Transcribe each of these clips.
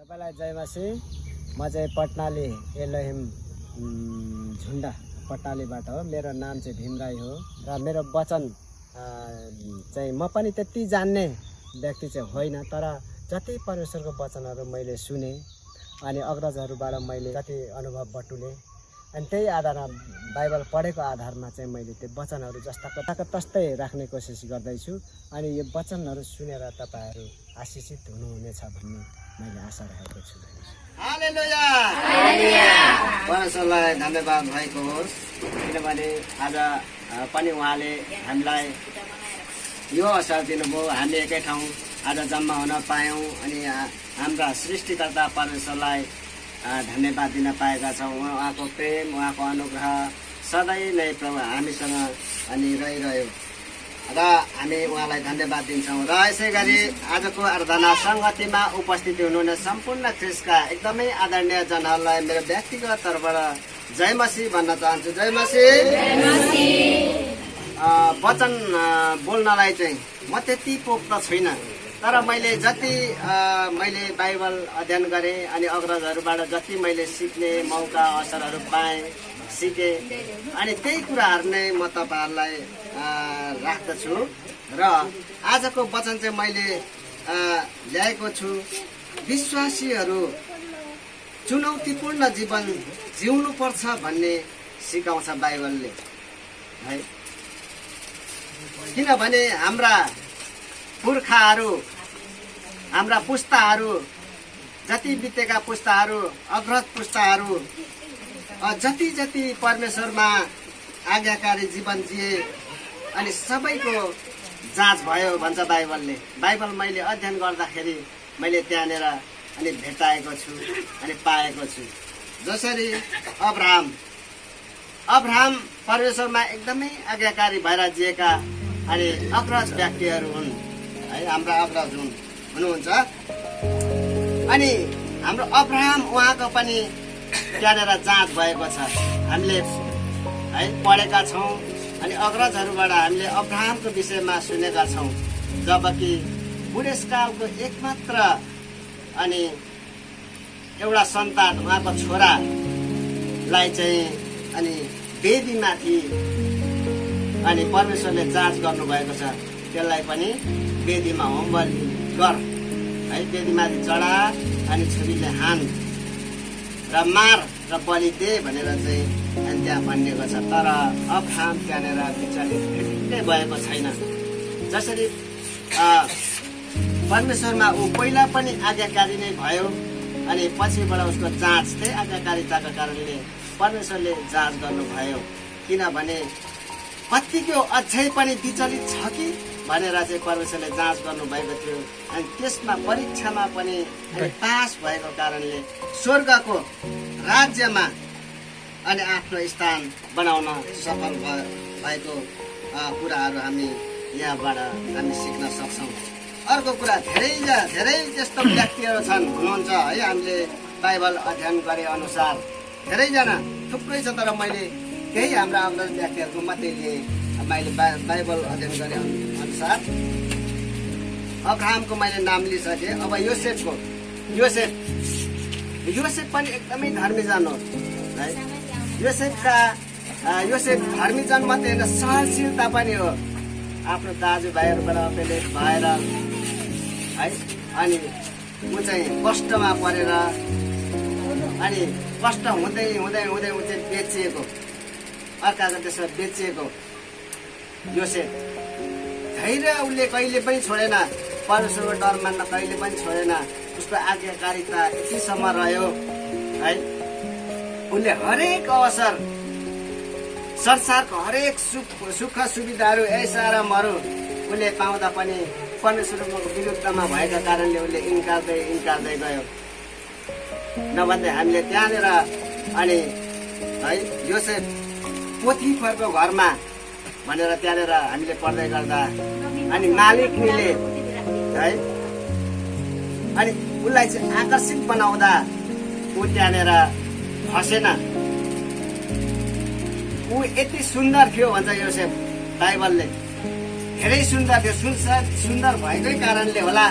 सबैलाई जयमासी। म चाहिँ पटनाली एलोहिम झुन्डा पटनालीबाट हो। मेरो नाम चाहिँ भीम राई हो र मेरो वचन चाहिँ म पनि त्यति जान्ने व्यक्ति चाहिँ होइन, तर जति परमेश्वरको वचनहरू मैले सुने अनि अग्रजहरूबाट मैले जति अनुभव बटुले अनि त्यही आधारमा बाइबल पढेको आधारमा चाहिँ मैले त्यो वचनहरू जस्ताको तस्तै राख्ने कोसिस गर्दैछु। अनि यो वचनहरू सुनेर तपाईँहरू आशिषित हुनुहुनेछ भन्ने मैले आशा राखेको छु। हालेलुया हालेलुया। परमेश्वरलाई धन्यवाद भएको होस्, किनभने आज पनि उहाँले हामीलाई यो अवसर दिनुभयो। हामी एकै ठाउँ आज जम्मा हुन पायौँ अनि हाम्रा सृष्टिकर्ता परमेश्वरलाई धन्यवाद दिन पाएका छौँ। उहाँको प्रेम, उहाँको अनुग्रह सधैँ नै प्रभु हामीसँग अनि रहिरह्यो र हामी उहाँलाई धन्यवाद दिन्छौँ। र यसै गरी आजको आराधना सङ्गतिमा उपस्थित हुनुहुने सम्पूर्ण ख्रिस्टका एकदमै आदरणीय जनहरूलाई मेरो व्यक्तिगत तर्फबाट जय मसीह भन्न चाहन्छु। जय मसीह। वचन बोल्नलाई चाहिँ म त्यति पोख्त छुइनँ, तर मैले जति मैले बाइबल अध्ययन गरेँ अनि अग्रजहरूबाट जति मैले सिक्ने मौका अवसरहरू पाएँ, सिकेँ, अनि त्यही कुराहरू नै म तपाईँहरूलाई राख्दछु। र आजको वचन चाहिँ मैले ल्याएको छु। विश्वासीहरू चुनौतीपूर्ण जीवन जिउनुपर्छ भन्ने सिकाउँछ बाइबलले, है। किनभने हाम्रा पुर्खाहरू, हाम्रा पुस्ताहरू, जति बितेका पुस्ताहरू, अग्रज पुस्ताहरू जति जति परमेश्वरमा आज्ञाकारी जीवन जिए अनि सबैको जाँच भयो भन्छ बाइबलले। बाइबल मैले अध्ययन गर्दाखेरि मैले त्यहाँनिर अनि भेटाएको छु अनि पाएको छु। जसरी अब्राहम परमेश्वरमा एकदमै आज्ञाकारी भएर जिएका अनि अग्रज व्यक्तिहरू हुन्, है। हाम्रा अग्रज हुनुहुन्छ। अनि हाम्रो अब्राहम उहाँको पनि त्यहाँनिर जाँच भएको छ, हामीले है पढेका छौँ। अनि अग्रजहरूबाट हामीले अब्राहमको विषयमा सुनेका छौँ, जबकि बुढेसकालको एकमात्र अनि एउटा सन्तान उहाँको छोरालाई चाहिँ अनि वेदीमाथि अनि परमेश्वरले जाँच गर्नुभएको छ। त्यसलाई पनि वेदीमा होम बलि गर, है, वेदीमाथि चढा अनि छुरीले हान र मार र बलि दे भनेर चाहिँ अनि त्यहाँ भनिएको छ। तर अब्राहम त्यहाँनिर विचलित फिटिक्कै भएको छैन। जसरी परमेश्वरमा ऊ पहिला पनि आज्ञाकारी नै भयो अनि पछिबाट उसको जाँच त्यही आज्ञाकारिताको कारणले परमेश्वरले जाँच गर्नुभयो। किनभने कतिको अझै पनि विचलित छ कि भनेर चाहिँ परमेश्वरले जाँच गर्नुभएको थियो। अनि त्यसमा परीक्षामा पनि पास भएको कारणले स्वर्गको राज्यमा अनि आफ्नो स्थान बनाउन सफल भएको कुराहरू हामी यहाँबाट हामी सिक्न सक्छौँ। अर्को कुरा, धेरै त्यस्तो व्यक्तिहरू छन्, हुनुहुन्छ, है। हामीले बाइबल अध्ययन गरे अनुसार धेरैजना थुप्रै छ, तर मैले केही हाम्रा अग्रज व्यक्तिहरूको मात्रै लिएँ। मैले बाइबल अध्ययन गरे अनुसार अब्राहमको मैले नाम लिइसकेँ। अब योसेफ पनि एकदमै धर्मीजन हो, है। योसेफ धर्मीजन मात्रै होइन, सहनशीलता पनि हो। आफ्नो दाजुभाइहरूबाट अपेलेट भएर, है, अनि ऊ चाहिँ कष्टमा परेर अनि कष्ट हुँदै हुँदै हुँदै ऊ चाहिँ बेचिएको, अर्काको त्यसमा बेचिएको योसेफ। धैर्य उसले कहिले पनि छोडेन, परमेश्वरको डर मान्न कहिले पनि छोडेन। उसको आज्ञाकारिता यतिसम्म रह्यो, है। उसले हरेक अवसर, संसारको हरेक सुख सुविधाहरू, ऐसारामहरू उसले पाउँदा पनि परमेश्वरको विरुद्धमा भएका कारणले उसले इन्कार्दै गयो। नभन्दै हामीले त्यहाँनिर अनि, है, योसेफ पोथिफरको घरमा भनेर त्यहाँनिर हामीले पढ्दै गर्दा अनि मालिकले, है, अनि उसलाई चाहिँ आकर्षित बनाउँदा ऊ त्यहाँनिर फसेन। ऊ यति सुन्दर थियो भन्छ योसेफ बाइबलले। धेरै सुन्दर थियो। सुन्दर भएकै कारणले होला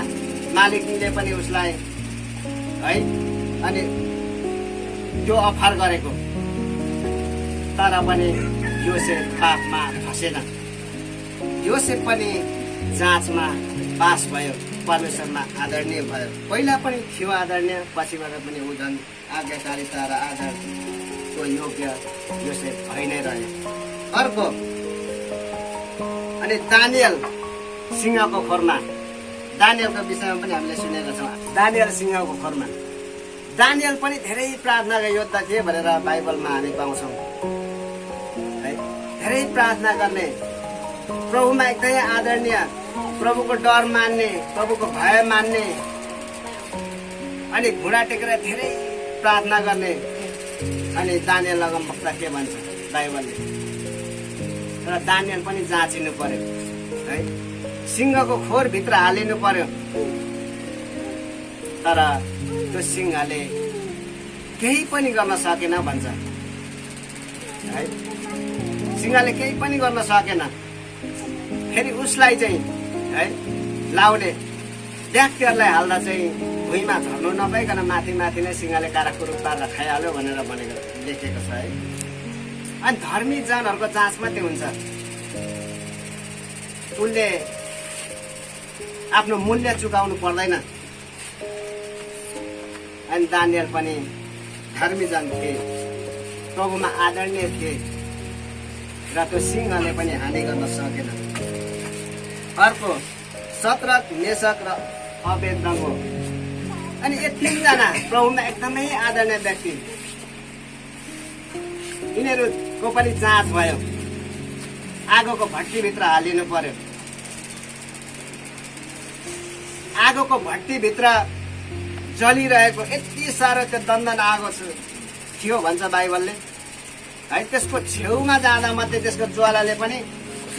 मालिकले पनि उसलाई है। अनि त्यो अफर गरेको, तर पनि योसेफ पापमा फसेन। योसेफ पनि जाँचमा पास भयो, परमेश्वरमा आदरणीय भयो। पहिला पनि थियो आदरणीय, पछिबाट पनि ऊ झन् आज्ञाकारिता र आदरको योग्य योसेफ भइ नै रह्यो। अर्को, अनि दानियल सिंहको खोरमा, दानियलको विषयमा पनि हामीले सुनेका छौँ। दानियल सिंहको खोरमा, दानियल पनि धेरै प्रार्थनाका योद्धा थिए भनेर बाइबलमा हामी पाउँछौँ है। धेरै प्रार्थना गर्ने, प्रभुमा एकदमै आदरणीय, प्रभुको डर मान्ने, प्रभुको भय मान्ने, अनि घुँडा टेकेर धेरै प्रार्थना गर्ने। अनि दानियल अगमवक्ता के भन्छ बाइबलले? र दानियल पनि जाँचिनु पर्यो है, सिंहको खोरभित्र हालिनु पर्यो। तर त्यो सिंहले केही पनि गर्न सकेन भन्छ है। सिंहले केही पनि गर्न सकेन। फेरि उसलाई चाहिँ है लाउने व्यक्तिहरूलाई हाल्दा चाहिँ भुइँमा झर्नु नपाइकन माथि माथि नै सिंहले काराको रूप पारेर खाइहाल्यो भनेर भनेको लेखेको छ है। अनि धर्मी जनहरूको जाँच मात्रै हुन्छ, उनले आफ्नो मूल्य चुकाउनु पर्दैन। अनि दानियल पनि धर्मी जन थिए, प्रभुमा आदरणीय थिए, र त्यो सिंहले पनि हानि गर्न सकेन। अर्को, शद्रक, मेशक र अबेदनगो, अनि यो तीनजना प्रभुमा एकदमै आदरणीय व्यक्ति, यिनीहरूको पनि जाँच भयो। आगोको भट्टीभित्र हालिनु पर्यो। आगोको भट्टीभित्र जलिरहेको यति साह्रो त्यो दन्दन आगो थियो भन्छ बाइबलले है। त्यसको छेउमा जाँदा मात्रै त्यसको ज्वालाले पनि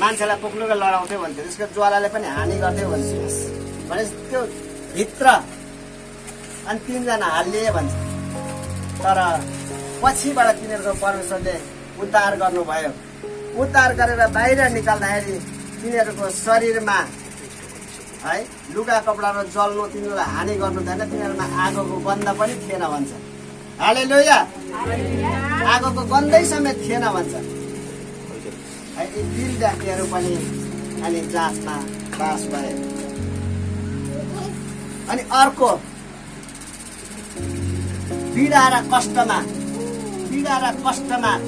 मान्छेलाई पुग्नुको लडाउँथ्यो भन्थ्यो, त्यसको ज्वालाले पनि हानि गर्थ्यो भने त्यो भित्र अनि तीनजना हालिए भन्छ। तर पछिबाट तिनीहरूको परमेश्वरले उद्धार गर्नुभयो। उद्धार गरेर बाहिर निकाल्दाखेरि तिनीहरूको शरीरमा है लुगा कपडामा जल्नु, तिनीहरूलाई हानि गर्नु थिएन, तिनीहरूमा आगोको गन्ध पनि थिएन भन्छ। हालेलुया, आगोको गन्धै समेत थिएन भन्छ है। यी तीन व्यक्तिहरू पनि अनि जाँचमा पास भए। अनि अर्को, पीडा र कष्टमा,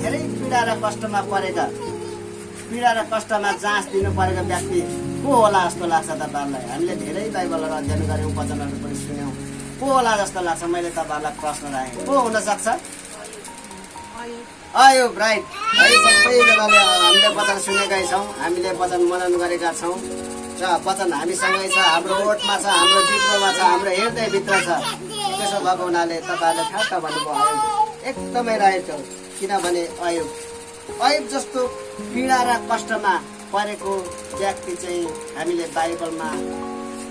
धेरै पीडा र कष्टमा परेका, पीडा र कष्टमा जाँच दिनु परेको व्यक्ति को होला जस्तो लाग्छ तपाईँहरूलाई? हामीले धेरै बाइबलहरू अध्ययन गऱ्यौँ, वचनहरू पनि सुन्यौँ। को होला जस्तो लाग्छ? मैले तपाईँहरूलाई प्रश्न राखेँ, को हुन सक्छ? अयुब, राइट है। सबैजनाले हामीले वचन सुनेकै छौँ, हामीले वचन मनन गरेका छौँ र वचन हामीसँगै छ, हाम्रो ओठमा छ, हाम्रो जिब्रोमा छ, हाम्रो हृदयभित्र छ। त्यसो भएको हुनाले तपाईँहरूले ठ्याक्क भन्नुभयो, अयुब एकदमै राइट हो। किनभने अयुब जस्तो पीडा र कष्टमा परेको व्यक्ति चाहिँ हामीले बाइबलमा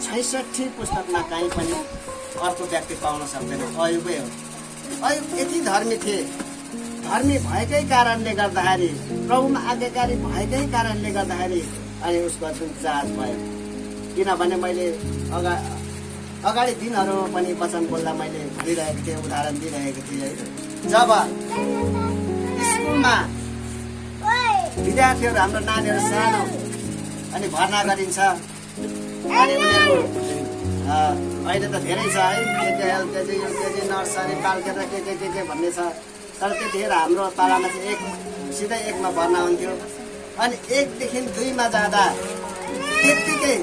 66 पुस्तकमा कहीँ पनि अर्को व्यक्ति पाउन सक्दैन, अयुबै हो। अयुब यति धर्मी थिए, धर्मी भएकै कारणले गर्दाखेरि, प्रभुमा आज्ञाकारी भएकै कारणले गर्दाखेरि अनि उसको जुन जाँच भयो। किनभने मैले अगाडि दिनहरूमा पनि वचन बोल्दा मैले भनिरहेको थिएँ, उदाहरण दिइरहेको थिएँ है। जब स्कुलमा विद्यार्थीहरू, हाम्रो नानीहरू सानो अनि भर्ना गरिन्छ, अनि उनीहरू अहिले त धेरै छ है, केके, एलकेजी, युकेजी, नर्सरी, बालकेन्द्र के भन्ने छ। तर त्यतिखेर हाम्रो पालामा चाहिँ सिधै 1मा भर्ना हुन्थ्यो। अनि 1देखि 2मा जाँदा त्यत्तिकै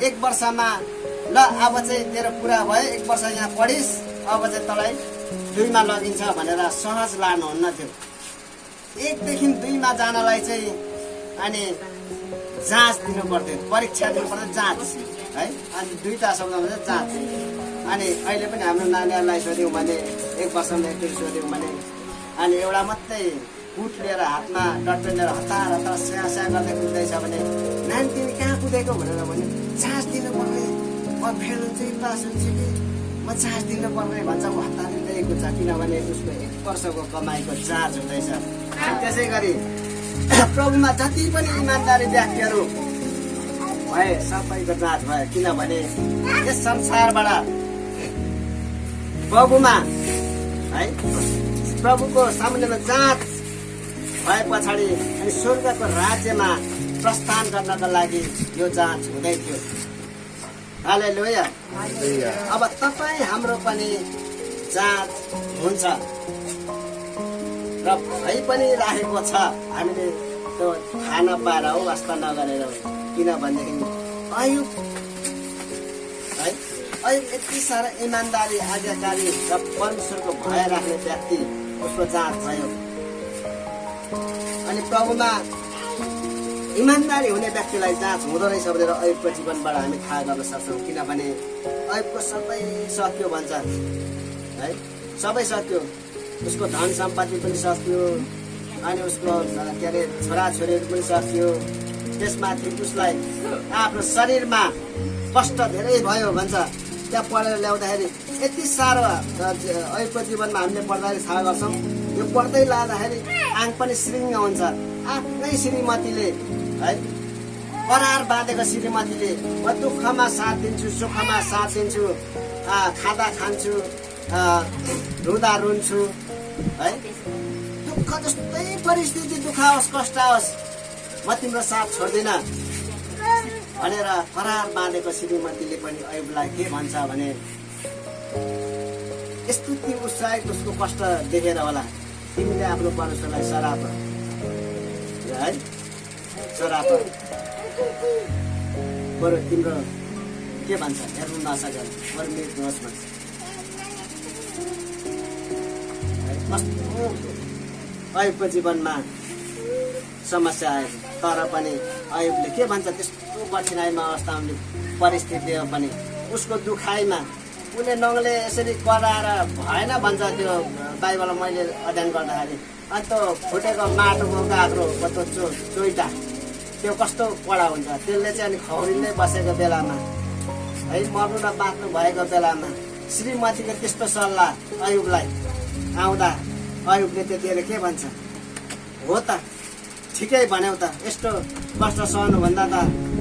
1 वर्षमा ल अब चाहिँ तेरो पुरा भयो, 1 वर्ष यहाँ पढिस्, अब चाहिँ तँलाई 2मा लगिन्छ भनेर सहज लानुहुन्न थियो। 1देखि 2मा जानलाई चाहिँ अनि जाँच दिनु पर्थ्यो, परीक्षा दिनु पर्थ्यो, जाँच है। अनि 2टा शब्दमा चाहिँ जाँच। अनि अहिले पनि हाम्रो नानीहरूलाई सोध्यौँ भने, 1 वर्षमा एकचोटि सोध्यौँ भने, अनि एउटा मात्रै बुट लिएर हातमा डटपेन लिएर हतार हतार स्या गर्दै कुद्दैछ भने, नानी तिमी कहाँ कुदेको भनेर भने, जाँच दिनु पर्ने, म फेल हुन्छ कि पास हुन्छ कि म जाँच दिनु पर्ने भन्छ। ऊ हतार दिँदै कुद्छ, किनभने उसको 1 वर्षको कमाइको जाँच हुँदैछ। त्यसै गरी प्रभुमा जति पनि इमान्दारी व्यक्तिहरू भए सबैको जाँच भयो। किनभने यस संसारबाट प्रभुमा है प्रभुको सामुन्यमा जाँच भए पछाडि अनि स्वर्गको राज्यमा प्रस्थान गर्नका लागि यो जाँच हुँदै थियो। हालेलुया। अब तपाईँ हाम्रो पनि जाँच हुन्छ र भइ पनि राखेको छ। हामीले त्यो थाहा नपाएर हो, वास्ता नगरेर हो। किनभनेदेखि अयुब है अयुब यति साह्रो इमान्दारी आज्ञाकारी र परमेश्वरको भय राख्ने व्यक्ति, उसको जाँच भयो। अनि प्रभुमा इमान्दारी हुने व्यक्तिलाई जाँच हुँदो रहेछ भनेर अयुबको जीवनबाट हामी थाहा गर्न सक्छौँ। किनभने अयुबको सबै सक्यो भन्छ है, सबै सक्यो। उसको धन सम्पत्ति पनि सक्यो, अनि उसको के अरे छोराछोरीहरू पनि सक्यो। त्यसमाथि उसलाई आफ्नो शरीरमा कष्ट धेरै भयो भन्छ। त्यहाँ पढेर ल्याउँदाखेरि यति साह्रो अयुबको जीवनमा हामीले पढ्दाखेरि थाहा गर्छौँ। यो पढ्दै लाँदाखेरि आङ पनि श्रीङ्ग हुन्छ। आफ्नै श्रीमतीले है करार बाँधेको श्रीमतीले म दुःखमा साथ दिन्छु, सुखमा साथ दिन्छु, खाँदा खान्छु, रुँदा रुन्छु है, दुःख जस्तै परिस्थिति दुःख आओस् कष्ट आओस् म तिम्रो साथ छोड्दिनँ भनेर करार बाँधेको श्रीमतीले पनि अयुबलाई के भन्छ भने स्तुति उत्साहित उसको कष्ट देखेर होला तिमीले आफ्नो परमेश्वरलाई सराप है, सराप बरु तिम्रो के भन्छ हेर्नु नसकेर बरु मृत्युस् भन्छ। कस्तो अयुबको जीवनमा समस्या आएको, तर पनि अयुबले के भन्छ त्यस्तो कठिनाइमा अवस्थामा परिस्थितिमा पनि उसको दुखाइमा उसले नङले यसरी कराएर भएन भन्छ। त्यो बाइबलमा मैले अध्ययन गर्दाखेरि अनि त्यो फुटेको माटोको काँक्रोको त्यो चोइटा त्यो कस्तो कडा हुन्छ, त्यसले चाहिँ अनि खौरिँदै बसेको बेलामा है मर्नु र बाँच्नु भएको बेलामा श्रीमतीको त्यस्तो सल्लाह अयुबलाई आउँदा अयुबले त्यतिखेर के भन्छ, हो त ठिकै भन्यौ त, यस्तो कष्ट सहनुभन्दा त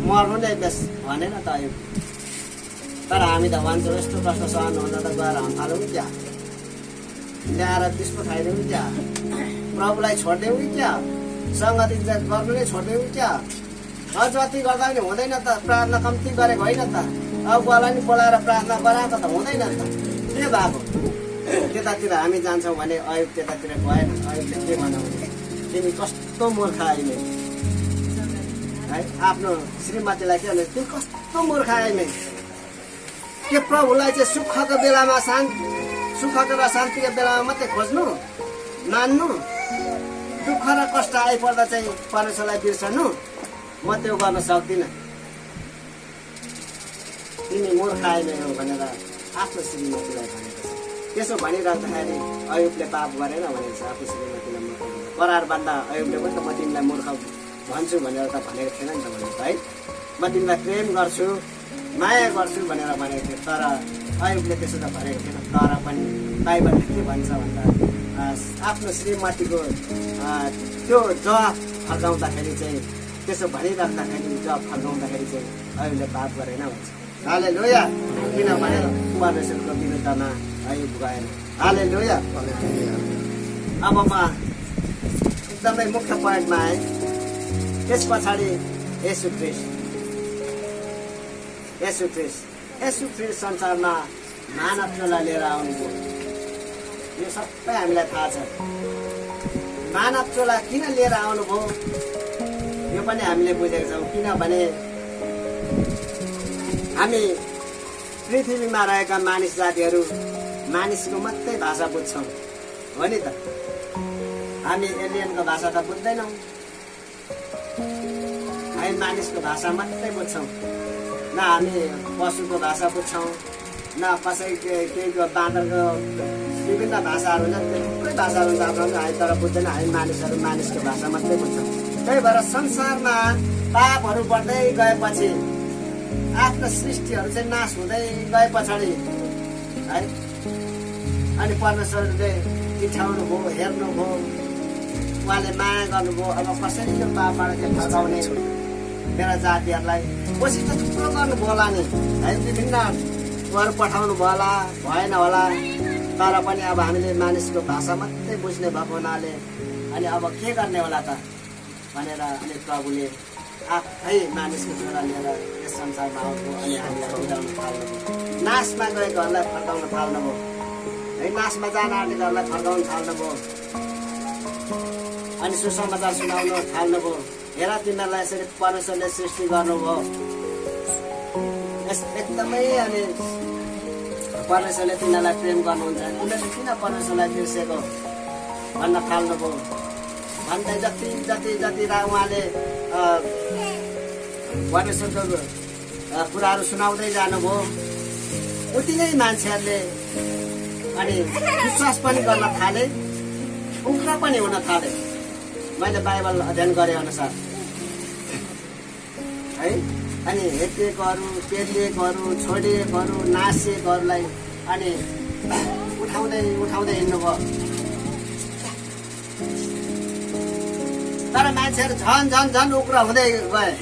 मर्नु नै बेस भनेन त अयुब। तर हामी त भन्छौँ यस्तो कष्ट सहनुभन्दा त गएर हम्फालौँ कि क्या, ल्याएर त्यसको खाइदिउँ कि क्या, प्रभुलाई छोडिदिउँ कि क्या, सङ्गति गर्नु नै छोडिदिउँ कि क्या, जति गर्दा पनि हुँदैन त, प्रार्थना कम्ती गरेको होइन त, अब गलाई नि बोलाएर प्रार्थना गराएको त हुँदैन त, के भएको। त्यतातिर हामी जान्छौँ भने अयुब त्यतातिर गएन। अयुबले के भनौँ भने तिमी कस्तो मूर्ख आइमे है, आफ्नो श्रीमतीलाई के भने तिमी कस्तो मूर्ख आइमे, के प्रभुलाई चाहिँ सुखको बेलामा सुखको र शान्तिको बेलामा मात्रै खोज्नु मान्नु, दुःख र कष्ट आइपर्दा चाहिँ परमेश्वरलाई बिर्सनु, म त्यो गर्न सक्दिनँ, तिमी मूर्ख आइमे हो भनेर आफ्नो श्रीमतीलाई भनेको छ। त्यसो भनिरहँदाखेरि अयुबले पाप गरेन भनेको छ, आफ्नो श्रीमतीलाई मूर्ख करार बाँध्दा अयुबले पनि त म तिमीलाई मूर्ख भन्छु भनेर त भनेको थिएन नि त भनेको है, म तिमीलाई प्रेम गर्छु माया गर्छु भनेर भनेको थियो। तर अयुबले त्यसो त भनेको थिएन। तर पनि बाइबलले के भन्छ भन्दा आफ्नो श्रीमतीको त्यो जवाफ फर्काउँदाखेरि चाहिँ त्यसो भनिराख्दाखेरि जवाफ फर्काउँदाखेरि चाहिँ अयुबले पाप गरेन भन्छ। हालेलुया। किनभने परमेश्वरको विरुद्धमा अयुब गएन। हालेलुया। अब म एकदमै मुख्य पोइन्टमा आएँ। त्यस पछाडि येशू ख्रीष्ट संसारमा मानवतालाई लिएर आउनुभयो। यो सबै हामीलाई थाहा छ। मानवतालाई किन लिएर आउनुभयो यो पनि हामीले बुझेका छौँ। किनभने हामी पृथ्वीमा रहेका मानिस जातिहरू मानिसको मात्रै भाषा बुझ्छौँ, हो नि त। हामी एलियनको भाषा त बुझ्दैनौँ, हामी मानिसको भाषा मात्रै बुझ्छौँ। न हामी पशुको भाषा बुझ्छौँ, न कसै केहीको बाँदरको विभिन्न भाषाहरू हुन्छ, थुप्रै भाषाहरू हुन्छ आफ्नो हामी, तर बुझ्दैन। हामी मानिसहरू मानिसको भाषा मात्रै बुझ्छौँ। त्यही भएर संसारमा पापहरू बढ्दै गएपछि आफ्नो सृष्टिहरू चाहिँ नाश हुँदै गए पछाडि है अनि परमेश्वरले इच्छाउनु भयो, हेर्नु भयो, उहाँले माया गर्नुभयो। अब कसरी यो पापबाट चाहिँ फर्काउने मेरा जातिहरूलाई कोसिस त थुप्रो गर्नुभयो होला नि है, विभिन्न उहाँहरू पठाउनु भयो होला, भएन होला। तर पनि अब हामीले मानिसको भाषा मात्रै बुझ्ने भएको हुनाले अनि अब के गर्ने होला त भनेर अनि प्रभुले आफै मानिसको छोरा लिएर यस संसारमा आउनुभयो अनि हामीलाई उडाउन थाल्नुभयो। नाशमा गएकोहरूलाई फर्काउन थाल्नुभयो है, नाशमा जान आँटेकोहरूलाई फर्काउन थाल्नुभयो अनि सुसमाचार सुनाउन थाल्नुभयो। हेर तिमीहरूलाई यसरी परमेश्वरले सृष्टि गर्नुभयो, एकदमै अनि परमेश्वरले तिनीहरूलाई प्रेम गर्नुहुन्छ, उनीहरूले किन परमेश्वरलाई बिर्सेको भन्न थाल्नुभयो। भन्दै जति जति जति उहाँले परमेश्वरको कुराहरू सुनाउँदै जानुभयो उति नै मान्छेहरूले अनि विश्वास पनि गर्न थाले, उग्र पनि हुन थाले। मैले बाइबल अध्ययन गरे अनुसार है, अनि हेपिएकोहरू, पेरिएकोहरू, छोडिएकोहरू, नासिएकोहरूलाई अनि उठाउँदै उठाउँदै हिँड्नुभयो। तर मान्छेहरू झन् झन् झन् उग्र हुँदै गए।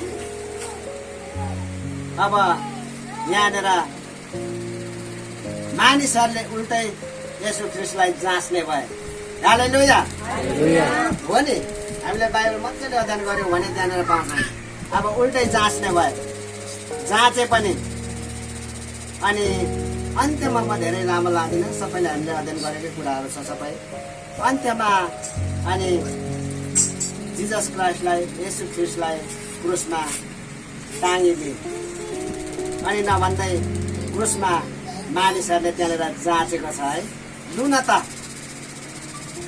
अब यहाँनिर मानिसहरूले उल्टै येशू ख्रीष्टलाई जाँच्ने भए। हालेलुया हो नि, हामीले बाइबल मजाले अध्ययन गर्यौँ भने त्यहाँनिर पाउँछौँ। अब उल्टै जाँच्ने भए, जाँचे पनि। अनि अन्त्यमा म धेरै लामो लाग्दिनँ, सबैले हामीले अध्ययन गरेकै कुराहरू छ सबै। अन्त्यमा अनि जिजस क्राइस्टलाई, येशू ख्रीष्टलाई क्रुसमा टाँगिदिए। अनि नभन्दै क्रुसमा मानिसहरूले त्यहाँनिर जाँचेको छ है, लु न त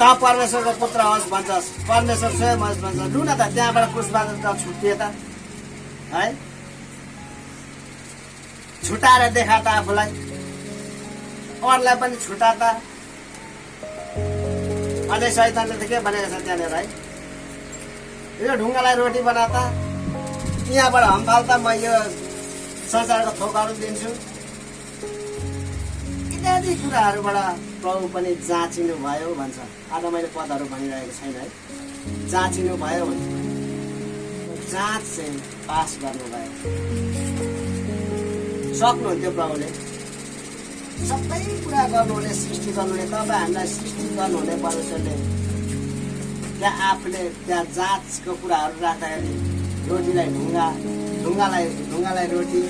परमेश्वरको पुत्र होस् भन्छस्, परमेश्वर स्वयं होस् भन्छ, लु न त त्यहाँबाट क्रुसबाट त छुट्टिए त है, छुटाएर देखा त आफूलाई, अरूलाई पनि छुटा त। अनि शैतानले त के भनेको छ त्यहाँनिर है, यो ढुङ्गालाई रोटी बना त, यहाँबाट हम्फाल त म यो संसारको थोकहरू दिन्छु इत्यादि कुराहरूबाट प्रभु पनि जाँचिनु भयो भन्छ। आज मैले पदहरू भनिरहेको छैन है, जाँचिनु भयो भन्छ, जाँच चाहिँ पास गर्नुभयो। सक्नुहुन्थ्यो प्रभुले सबै कुरा गर्नुहुने, सृष्टि गर्नुहुने, तपाईँ हामीलाई सृष्टि गर्नुहुने परमेश्वरले त्यहाँ आफूले त्यहाँ जाँचको कुराहरू राख्दाखेरि रोटीलाई ढुङ्गा, ढुङ्गालाई रोटी,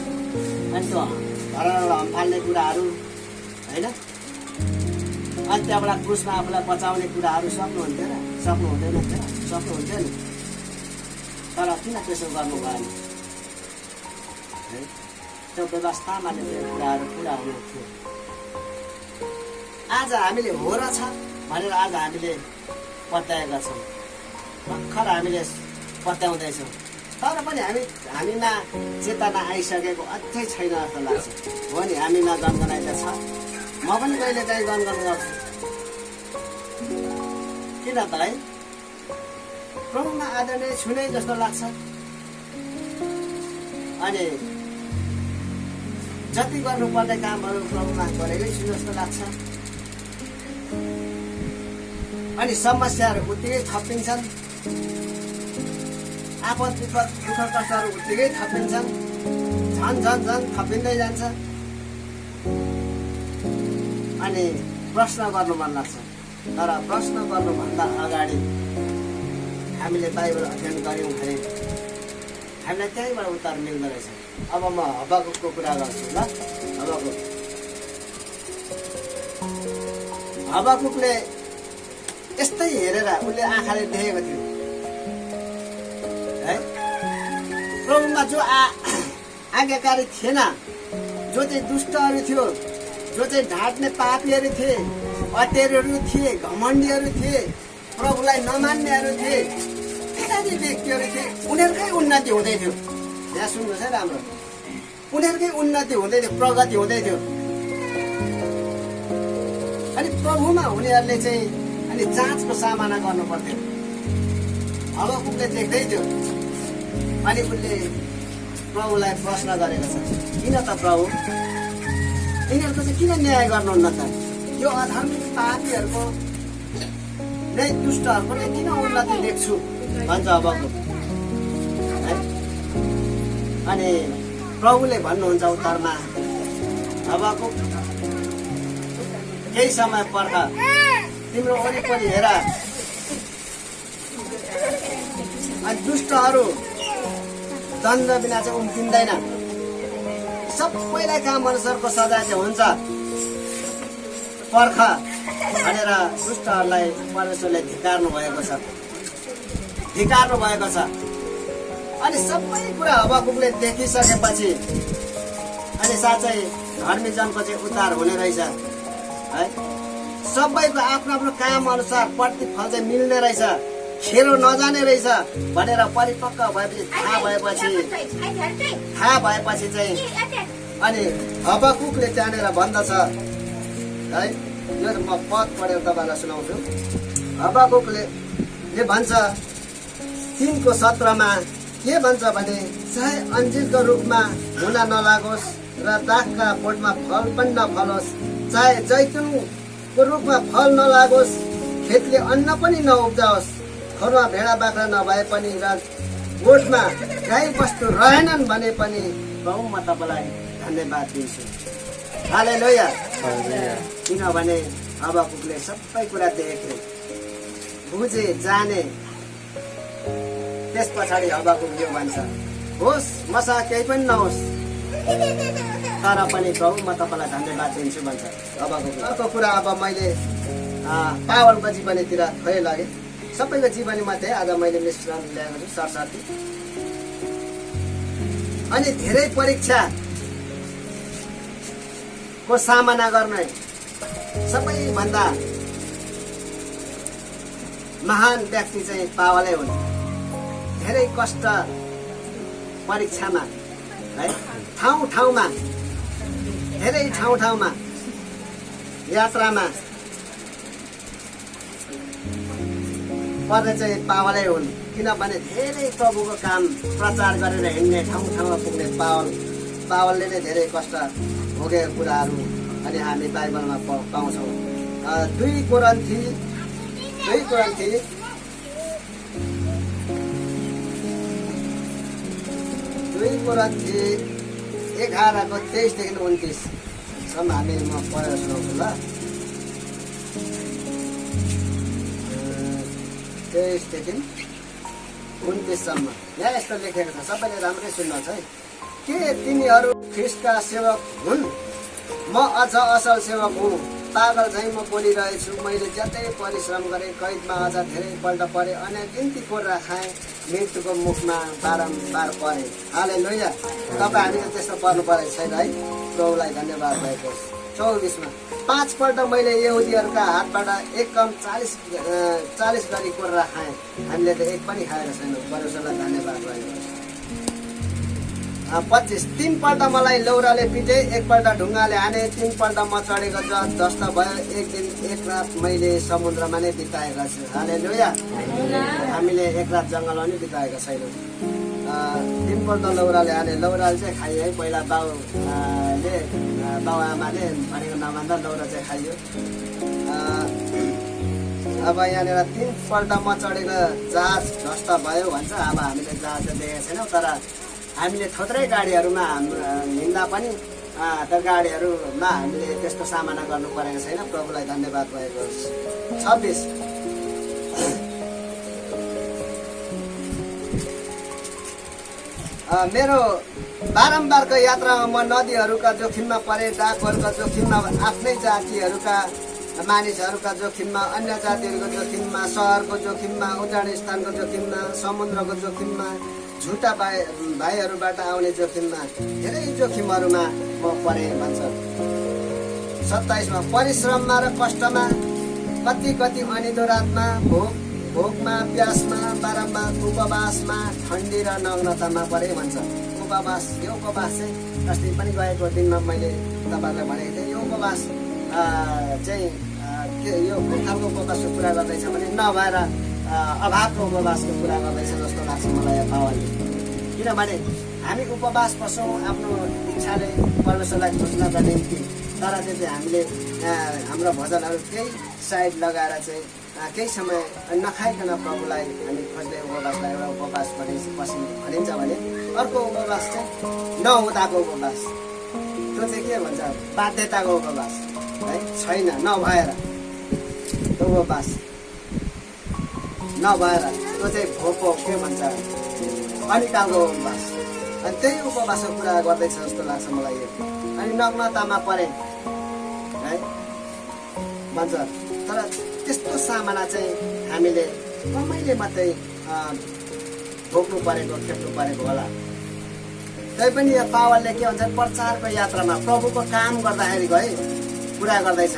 अनि त्यो घरलाई हम्फाल्ने कुराहरू होइन, अनि त्यहाँबाट क्रुसमा आफूलाई बचाउने कुराहरू सक्नुहुन्थ्यो र सक्नुहुँदैन थियो, सक्नुहुन्थ्यो नि। तर किन त्यसो गर्नु भएन है, त्यो व्यवस्थामा त्यो कुराहरू पुरा हुनु थियो। आज हामीले हो र छ भनेर आज हामीले पत्याएका छौँ, भर्खर हामीले पत्याउँदैछौँ। तर पनि हामीमा चेतना आइसकेको अझै छैन जस्तो लाग्छ। हो नि, हामीमा गनगनाइ त छ, म पनि कहिले काहीँ गनगन गर्छु। किन त है, प्रभुमा आदरणीय छुने जस्तो लाग्छ। अनि जति गर्नुपर्ने कामहरू प्रभुमा गरेकै छु जस्तो लाग्छ। अनि समस्याहरू उत्तिकै थपिन्छन्, आपद विपद दुःख कष्टहरू उत्तिकै थपिन्छन्, झन् झन् झन् थपिँदै जान्छ। अनि प्रश्न गर्नु मन लाग्छ, तर प्रश्न गर्नुभन्दा अगाडि हामीले बाइबल अध्ययन गऱ्यौँ भने हामीलाई त्यहीँबाट उत्तर मिल्दो रहेछ। अब म हबकुकको कुरा गर्छु ल। हबकुकले यस्तै हेरेर उसले आँखाले देखेको थियो है, प्रभुमा जो आज्ञाकारी थिएन, जो चाहिँ दुष्टहरू थियो, जो चाहिँ ढाँट्ने पापीहरू थिए, अटेरहरू थिए, घमण्डीहरू थिए, प्रभुलाई नमान्नेहरू थिए, इत्यादि व्यक्तिहरू थिए, उनीहरूकै उन्नति हुँदै थियो। यहाँ सुन्नुहोस् है राम्रो, उनीहरूकै उन्नति हुँदै थियो, प्रगति हुँदै थियो। अनि प्रभुमा हुनेहरूले चाहिँ अनि जाँचको सामना गर्नु पर्थ्यो। हबकुकले देख्दै थियो। अनि उसले प्रभुलाई प्रश्न गरेको छ, किन त प्रभु यिनीहरूको चाहिँ किन न्याय गर्नुहुन्न त, यो अधार्मिक पापीहरूको नै दुष्टहरूको नै किन उन्नति देख्छु भन्छ हबकुक है। अनि प्रभुले भन्नुहुन्छ उत्तरमा, हबकुक केही समय पर्ख, तिम्रो वरिपरि हेर, अनि दुष्टहरू दण्ड बिना चाहिँ उम्किँदैन। सबैलाई काम अनुसारको सजाय चाहिँ हुन्छ। पर्ख भनेर दुष्टहरूलाई परमेश्वरले धिक्कार्नु भएको छ। अनि सबै कुरा हबकुकले देखिसकेपछि अनि साँच्चै धर्मी जनको चाहिँ उद्धार हुने रहेछ है। सबैको आफ्नो आफ्नो काम अनुसार प्रतिफल चाहिँ मिल्ने रहेछ, खेरो नजाने रहेछ भनेर परिपक्व भएपछि थाहा भएपछि चाहिँ अनि हबकुकले त्यहाँनिर भन्दछ है। यो म पद पढेर तपाईँलाई सुनाउँछु। हबकुकले भन्छ 3:17 के भन्छ भने, चाहे अन्जिरको रूपमा हुन नलागोस् र दाखका बोटमा फल पनि नफलोस्, चाहे जैतुनको रूपमा फल नलागोस्, खेतले अन्न पनि नउब्जाओस्, खोरमा भेडा बाख्रा नभए पनि र गोठमा गाई बस्तु रहेनन् भने पनि प्रभु म तपाईँलाई धन्यवाद दिन्छु। हालेलुया। किनभने हबकुकले सबै कुरा देखे, बुझे, जाने। त्यस पछाडि हबकुक यो भन्छ, होस् मसँग केही पनि नहोस् तर पनि प्रभु म तपाईँलाई धन्यवाद दिन्छु भन्छ हबकुकले। अर्को कुरा अब मैले पावलको जीवनीतिर थोरै लगेँ। सबैको जीवनी मध्ये आज मैले मिश्रण ल्याएको छु सरसाथी। अनि धेरै परीक्षाको सामना गर्ने सबैभन्दा महान व्यक्ति चाहिँ पावलै हुन्। धेरै कष्ट परीक्षामा है, ठाउँमा धेरै ठाउँमा यात्रामा पर्ने चाहिँ पावलै हुन्। किनभने धेरै प्रभुको काम प्रचार गरेर हिँड्ने, ठाउँमा पुग्ने पावलले नै धेरै कष्ट भोगेको कुराहरू अनि हामी बाइबलमा पाउँछौँ। 2 कोरिन्थी 11:23-29 हामी म पढेर सुनाउँछु ल। 23-29 यहाँ यस्तो लेखेको छ, सबैले राम्रै सुन्नुहोस् है। के तिनीहरू ख्रिस्टका सेवक हुन्? म अझ असल सेवक हुँ। पागल झैँ म बोलिरहेछु। मैले जतै परिश्रम गरेँ, कैदमा अझ धेरैपल्ट परेँ, अनगिन्ती कोर्रा खाएँ, मृत्युको मुखमा बारम्बार परेँ। हालेलुया। तपाईँ हामीले त्यस्तो पर्नु परेको छैन है। प्रभुलाई धन्यवाद भएको। 24 5पल्ट मैले यहुदीहरूका हातबाट एक कम 40 गरी कोर्रा खाएँ। हामीले त एक पनि खाएको छैनौँ। परमेश्वरलाई धन्यवाद भएको। 25 3पल्ट मलाई लौराले पिटे, एकपल्ट ढुङ्गाले हाने, 3पल्ट म चढेको जस्तो भयो। एक दिन एक रात मैले समुद्रमा नै बिताएका छु। हालेलुया। हामीले एक रात जङ्गलमा नै बिताएका छैनौँ। 3पल्ट लौराले हाने। लौराले चाहिँ खाइयो है। पहिला बाबुआमाले भनेको नमान्दा लौरा चाहिँ खाइयो। अब यहाँनिर 3पल्ट म चढेको जहाज ध्वस्त भयो भन्छ। अब हामीले जहाज चाहिँ देखेका छैनौँ, तर हामीले थोत्रै गाडीहरूमा हिँड्दा पनि त्यो गाडीहरूमा हामीले त्यस्तो सामना गर्नु परेको छैन। प्रभुलाई धन्यवाद भएको। 26 मेरो बारम्बारको यात्रामा म नदीहरूका जोखिममा परेँ, डाकहरूका जोखिममा, आफ्नै जातिहरूका मानिसहरूका जोखिममा, अन्य जातिहरूको जोखिममा, सहरको जोखिममा, उजाड स्थानको जोखिममा, समुद्रको जोखिममा, झुटा भाइहरूबाट आउने जोखिममा, धेरै जोखिमहरूमा म परेँ भन्छ। 27 परिश्रममा र कष्टमा, कति अनिदो रातमा, भोकमा, प्यासमा, बारम्बार उपवासमा, ठन्डी र नग्नतामा परेँ भन्छ। उपवास, यो उपवास चाहिँ अस्ति पनि गएको दिनमा मैले तपाईँहरूलाई भनेको थिएँ। यो उपवास चाहिँ यो कुन खालको उपवासको कुरा गर्दैछ भने नभएर अभावको उपवासको कुरा गर्दैछ जस्तो लाग्छ मलाई पावलले। किनभने हामी उपवास बस्छौँ आफ्नो इच्छाले परमेश्वरलाई खोज्नका निम्ति, तर चाहिँ हामीले हाम्रो भजनहरू केही साइड लगाएर चाहिँ केही समय नखाइकन प्रभुलाई हामी खोज्ने उपवासलाई एउटा उपवास भनिन्छ भने अर्को उपवास चाहिँ नहुँदाको उपवास। त्यो चाहिँ के भन्छ? बाध्यताको उपवास। है छैन नभएर त्यो उपवास नभएर त्यो चाहिँ भोको के भन्छ अनिकालको उपवास अनि त्यही उपवासको कुरा गर्दैछ जस्तो लाग्छ मलाई यो अनि नग्नतामा परे है भन्छ तर त्यस्तो सामना चाहिँ हामीले कमैले मात्रै भोग्नु परेको खेप्नु परेको होला तैपनि यो पावलले के भन्छ प्रचारको यात्रामा प्रभुको काम गर्दाखेरि है कुरा गर्दैछ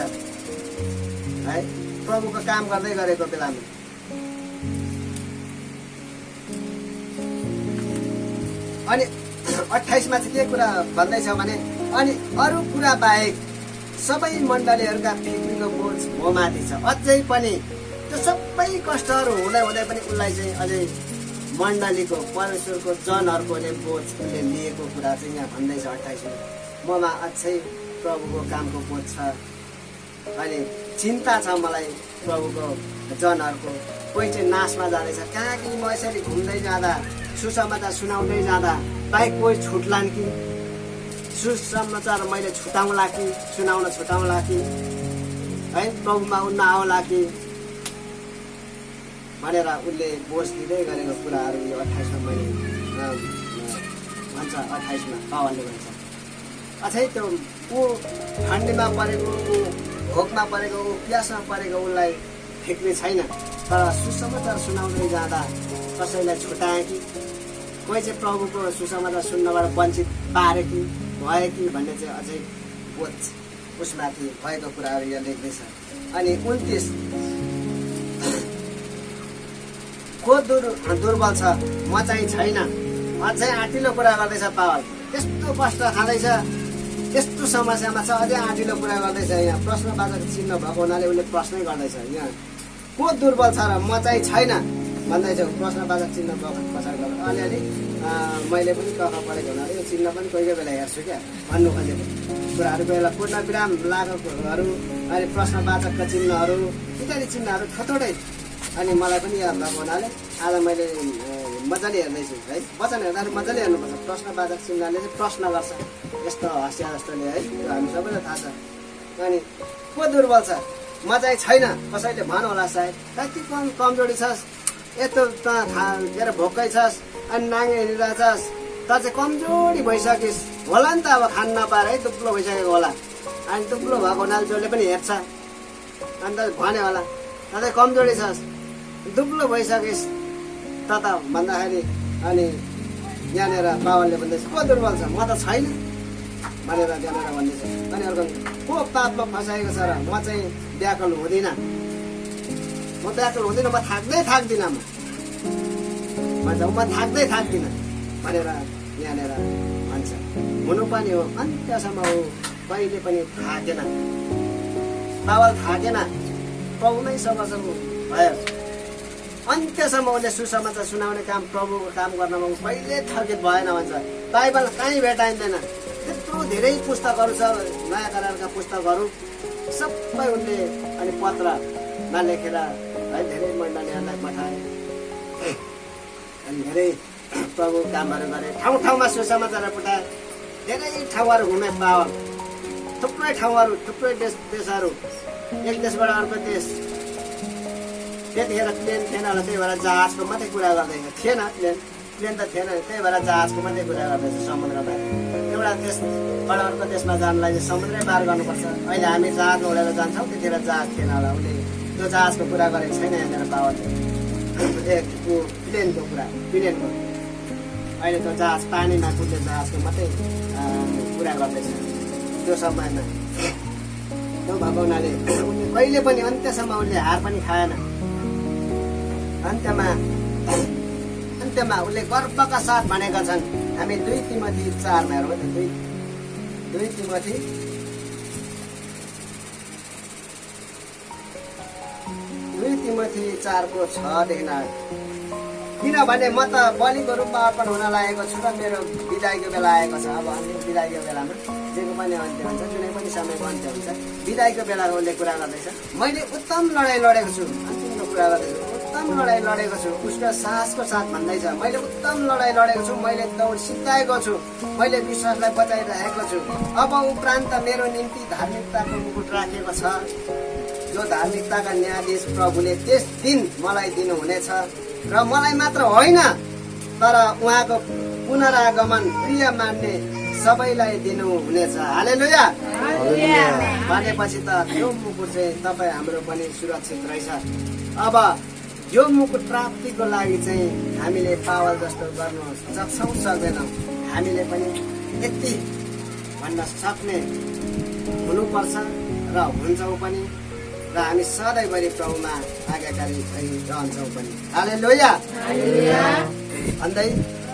है प्रभुको काम गर्दै गरेको बेलामा अनि 28 मा चाहिँ के कुरा भन्दैछ भने अनि अरू कुरा बाहेक सबै मण्डलीहरूका फिक्रीको बोझ ममाथि छ अझै पनि त्यो सबै कष्टहरू हुँदै हुँदै पनि उसलाई चाहिँ अझै मण्डलीको परमेश्वरको जनहरूको बोझ उसले लिएको कुरा चाहिँ यहाँ भन्दैछ 28 मा ममा अझै प्रभुको कामको बोझ छ अनि चिन्ता छ मलाई प्रभुको जनहरूको कोही चाहिँ नाशमा जाँदैछ कहाँ कि म यसरी घुम्दै जाँदा सुसमाचार सुनाउँदै जाँदा बाइक कोही छुट्लान् कि सुसमाचार मैले छुटाउँला कि सुनाउन छुटाउँला कि है प्रभुमा उन्न आउला कि भनेर उसले बोझ दिँदै गरेको कुराहरू यो 28 मा मैले भन्छ 28 मा पावलले भन्छ अझै त्यो ऊ ठन्डीमा परेको ऊ भोकमा परेको ऊ प्यासमा परेको उसलाई फिक्री छैन तर सुसमाचार सुनाउँदै जाँदा कसैलाई छुटाए कि कोही चाहिँ प्रभुको सुसमाचार सुन्नबाट वञ्चित पारे कि भयो कि भन्ने चाहिँ अझै बोझ उसमाथि भएको कुराहरू यहाँ लेख्दैछ अनि 29 को दुर्बल छ म चाहिँ छैन अझै आँटिलो कुरा गर्दैछ पावल यस्तो कष्ट खाँदैछ यस्तो समस्यामा छ अझै आँटिलो कुरा गर्दैछ यहाँ प्रश्नवाचक चिन्ह भएको हुनाले उसले प्रश्नै गर्दैछ यहाँ को दुर्बल छ र म चाहिँ छैन भन्दैछ प्रश्नवाचक चिन्ह पछाडि गर्नु अलिअलि मैले पनि कथा पढेको हुनाले यो चिन्ह पनि कोही कोही बेला हेर्छु क्या भन्नु खोजेको कुराहरू कोही बेला पूर्ण विराम लागेकोहरू अनि प्रश्नवाचकका चिन्हहरू इत्यादि चिन्हहरू थोथोरै अनि मलाई पनि याद भएको हुनाले आज मैले मजाले हेर्दैछु है वचन हेर्दा मजाले हेर्नुपर्छ प्रश्नवाचक चिन्हले चाहिँ प्रश्न गर्छ यस्तो हँसिया जस्तोले है त्यो हामी सबैलाई थाहा छ अनि को दुर्बल छ म चाहिँ छैन कसैले भन होला सायद कति कमजोरी छस् यस्तो त के अरे भोकै छस् अनि नाङ्गे हिँडिरहेछस् त चाहिँ कमजोरी भइसकिस् होला नि त अब खान नपाएर है दुब्लो भइसकेको होला अनि दुब्लो भएको हुनाले जसले पनि हेर्छ अन्त भन्यो होला त चाहिँ कमजोरी छस् दुब्लो भइसकिस् त भन्दाखेरि अनि यहाँनिर बाबाले भन्दैछ को दुर्बल छ म त छैन भनेर त्यहाँनिर भन्दैछ अनि अर्को को पापमा फसाएको छ र म चाहिँ व्याकुल हुँदिनँ म व्याकुल हुँदिनँ म थाक्दिनँ भन्छ म थाक्दिनँ भनेर यहाँनिर भन्छ हुनु पनि हो अन्त्यसम्म हो कहिले पनि थाकेन बाबा थाकेन प्रभुमै समसम भयो अन्त्यसम्म उसले सुसमाचार सुनाउने काम प्रभुको काम गर्नमा कहिले थकित भएन भन्छ बाइबल कहीँ भेटाइँदैन त्यत्रो धेरै पुस्तकहरू छ नयाँ करारका पुस्तकहरू सबै उनले अनि पत्रमा लेखेर है धेरै मण्डलीहरूलाई पठाए अनि धेरै प्रभु कामहरू गरे ठाउँ ठाउँमा सुसमाचार पठाए धेरै ठाउँहरू घुमे पावल थुप्रै ठाउँहरू थुप्रै देशहरू एक देशबाट अर्को देश त्यतिखेर प्लेन थिएन होला त्यही भएर जहाजको मात्रै कुरा गर्दैछ थिएन प्लेन त थिएन त्यही भएर जहाजको मात्रै कुरा गर्दैछ समुद्रमा एउटा देशबाट अर्को देशमा जानलाई चाहिँ समुद्रै पार गर्नुपर्छ अहिले हामी जहाजमा उडेर जान्छौँ त्यतिखेर जहाज थिएन होला उसले त्यो जहाजको कुरा गरेको छैन यहाँनिर पावलले प्लेनको अहिले त्यो जहाज पानीमा कुद्ने जहाजको मात्रै कुरा गर्दैछ त्यो समयमा त्यो भएको हुनाले उनले कहिले पनि अन्त्यसम्म उसले हार पनि खाएन अन्त्यमा उसले गर्वका साथ भनेका छन् हामी 2 तिमोथी 4 मा हेरौँ 2 तिमोथी 4 को 6 देखि किनभने म त बलिको रूपमा अर्पण हुन लागेको छु र मेरो बिदाईको बेला आएको छ अब अन्तिम बिदाईको बेलामा जेको पनि अन्त्य हुन्छ जुनै पनि समयको अन्त्य हुन्छ बिदाईको बेलाको उसले कुरा गर्दैछ मैले उत्तम लडाइँ लडेको छु अन्तिमको कुरा गर्दैछु उत्तम लडाइँ लडेको छु। उसको साहसको साथ भन्दैछ, मैले उत्तम लडाइँ लडेको छु, मैले दौड सिद्धाएको छु, मैले विश्वासलाई बचाइरहेको छु। अब उपरान्त मेरो निम्ति धार्मिकताको मुकुट राखेको छ, जो धार्मिकताका न्यायाधीश प्रभुले त्यस दिन मलाई दिनुहुनेछ। र मलाई मात्र होइन, तर उहाँको पुनरागमन प्रिय मान्ने सबैलाई दिनुहुनेछ। हालेलुया भनेपछि त यो मुकुट चाहिँ तपाईँ हाम्रो पनि सुरक्षित रहेछ। अब यो मुकुट प्राप्तिको लागि चाहिँ हामीले पावल जस्तो गर्नु सक्छौँ सक्दैनौँ, हामीले पनि यति भन्न सक्ने हुनुपर्छ र हुन्छौँ पनि, र हामी सधैँभरि प्रभुमा आज्ञाकारी रहन्छौँ पनि। हालेलुया भन्दै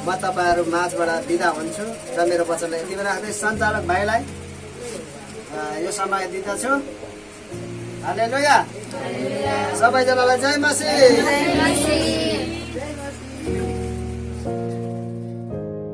म तपाईँहरू माझबाट बिदा हुन्छु र मेरो वचनलाई यति बेला राख्दै सञ्चालक भाइलाई यो समय दिँदछु। हालेलुया सबैजनालाई जय मसीह।